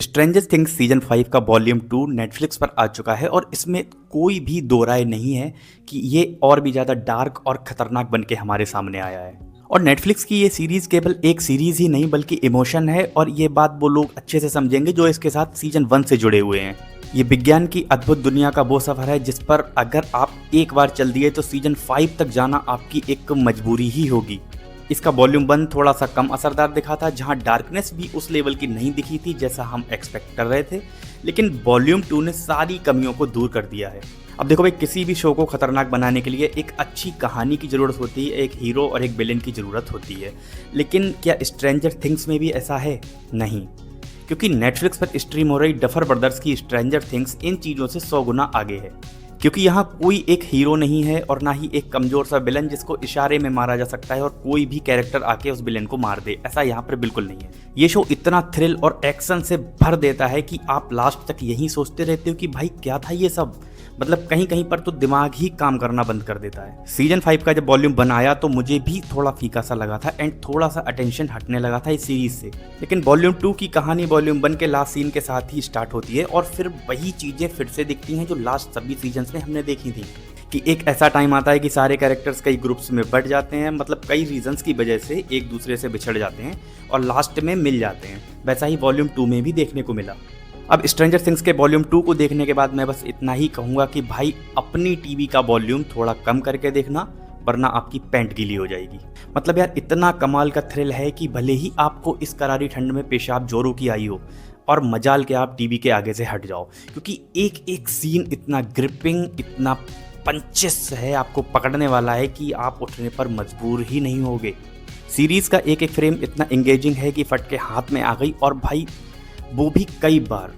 Stranger things season 5 का volume 2 Netflix पर आ चुका है और इसमें कोई भी दो राय नहीं है कि ये और भी ज़्यादा डार्क और खतरनाक बन के हमारे सामने आया है। और नेटफ्लिक्स की ये सीरीज़ केवल एक सीरीज़ ही नहीं बल्कि इमोशन है, और ये बात वो लोग अच्छे से समझेंगे जो इसके साथ सीजन 1 से जुड़े हुए हैं। ये विज्ञान की अद्भुत दुनिया का वो सफ़र है जिस पर अगर आप एक बार चल दिए तो सीजन 5 तक जाना आपकी एक मजबूरी ही होगी। इसका वॉल्यूम 1 थोड़ा सा कम असरदार दिखा था, जहां डार्कनेस भी उस लेवल की नहीं दिखी थी जैसा हम एक्सपेक्ट कर रहे थे, लेकिन वॉल्यूम 2 ने सारी कमियों को दूर कर दिया है। अब देखो भाई, किसी भी शो को खतरनाक बनाने के लिए एक अच्छी कहानी की ज़रूरत होती है, एक हीरो और एक विलेन की ज़रूरत होती है। लेकिन क्या स्ट्रेंजर थिंग्स में भी ऐसा है? नहीं, क्योंकि नेटफ्लिक्स पर स्ट्रीम हो रही डफर ब्रदर्स की स्ट्रेंजर थिंग्स इन चीज़ों से 100 गुना आगे है। क्योंकि यहाँ कोई एक हीरो नहीं है और ना ही एक कमजोर सा विलन जिसको इशारे में मारा जा सकता है और कोई भी कैरेक्टर आके उस विलन को मार दे, ऐसा यहाँ पर बिल्कुल नहीं है। ये शो इतना थ्रिल और एक्शन से भर देता है कि आप लास्ट तक यही सोचते रहते हो कि भाई क्या था ये सब। मतलब कहीं कहीं पर तो दिमाग ही काम करना बंद कर देता है। सीजन 5 का जब वॉल्यूम 1 आया तो मुझे भी थोड़ा फीका सा लगा था एंड थोड़ा सा अटेंशन हटने लगा था इस सीरीज से। लेकिन वॉल्यूम 2 की कहानी वॉल्यूम 1 के लास्ट सीन के साथ ही स्टार्ट होती है और फिर वही चीजें फिर से दिखती हैं जो लास्ट सभी सीजन में हमने देखी थी, कि एक ऐसा टाइम आता है कि सारे कैरेक्टर्स कई ग्रुप्स में बट जाते हैं, मतलब कई रीजंस की वजह से एक दूसरे से बिछड़ जाते हैं और लास्ट में मिल जाते हैं। वैसा ही वॉल्यूम 2 में भी देखने को मिला। अब स्ट्रेंजर थिंग्स के वॉल्यूम 2 को देखने के बाद मैं बस इतना ही कहूँगा कि भाई अपनी टीवी का वॉल्यूम थोड़ा कम करके देखना, वरना आपकी पैंट गीली हो जाएगी। मतलब यार, इतना कमाल का थ्रिल है कि भले ही आपको इस करारी ठंड में पेशाब जोरों की आई हो और मजाल के आप टीवी के आगे से हट जाओ, क्योंकि एक एक सीन इतना ग्रिपिंग, इतना पंचेस है, आपको पकड़ने वाला है कि आप उठने पर मजबूर ही नहीं होगे। सीरीज का एक एक फ्रेम इतना एंगेजिंग है कि फट के हाथ में आ गई, और भाई वो भी कई बार।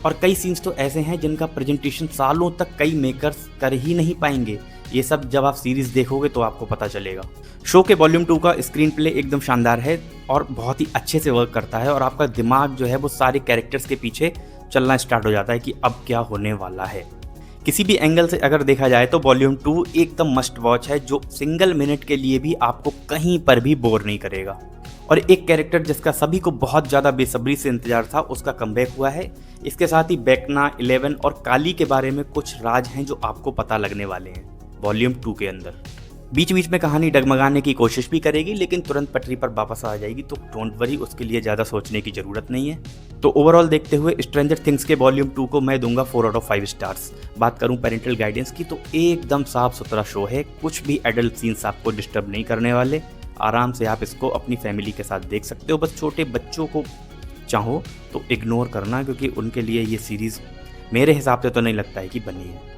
और कई सीन्स तो ऐसे हैं जिनका प्रेजेंटेशन सालों तक कई मेकर्स कर ही नहीं पाएंगे। ये सब जब आप सीरीज देखोगे तो आपको पता चलेगा। शो के वॉल्यूम 2 का स्क्रीन प्ले एकदम शानदार है और बहुत ही अच्छे से वर्क करता है, और आपका दिमाग जो है वो सारे कैरेक्टर्स के पीछे चलना स्टार्ट हो जाता है कि अब क्या होने वाला है। किसी भी एंगल से अगर देखा जाए तो वॉल्यूम 2 एकदम मस्ट वॉच है, जो सिंगल मिनट के लिए भी आपको कहीं पर भी बोर नहीं करेगा। और एक कैरेक्टर जिसका सभी को बहुत ज़्यादा बेसब्री से इंतजार था, उसका कमबैक हुआ है। इसके साथ ही बेकना, 11 और काली के बारे में कुछ राज हैं जो आपको पता लगने वाले हैं वॉल्यूम 2 के अंदर। बीच बीच में कहानी डगमगाने की कोशिश भी करेगी, लेकिन तुरंत पटरी पर वापस आ जाएगी, तो डोंट वरी, उसके लिए ज़्यादा सोचने की ज़रूरत नहीं है। तो ओवरऑल देखते हुए स्ट्रेंजर थिंग्स के वॉल्यूम 2 को मैं दूंगा 4 आउट ऑफ 5 स्टार्स। बात करूं पेरेंटल गाइडेंस की तो एकदम साफ सुथरा शो है, कुछ भी एडल्ट सीन्स आपको डिस्टर्ब नहीं करने वाले। आराम से आप इसको अपनी फैमिली के साथ देख सकते हो। बस छोटे बच्चों को चाहो तो इग्नोर करना, क्योंकि उनके लिए ये सीरीज़ मेरे हिसाब से तो नहीं लगता है कि बनी है।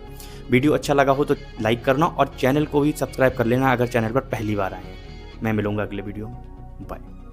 वीडियो अच्छा लगा हो तो लाइक करना और चैनल को भी सब्सक्राइब कर लेना अगर चैनल पर पहली बार आए हैं। मैं मिलूंगा अगले वीडियो में। बाय।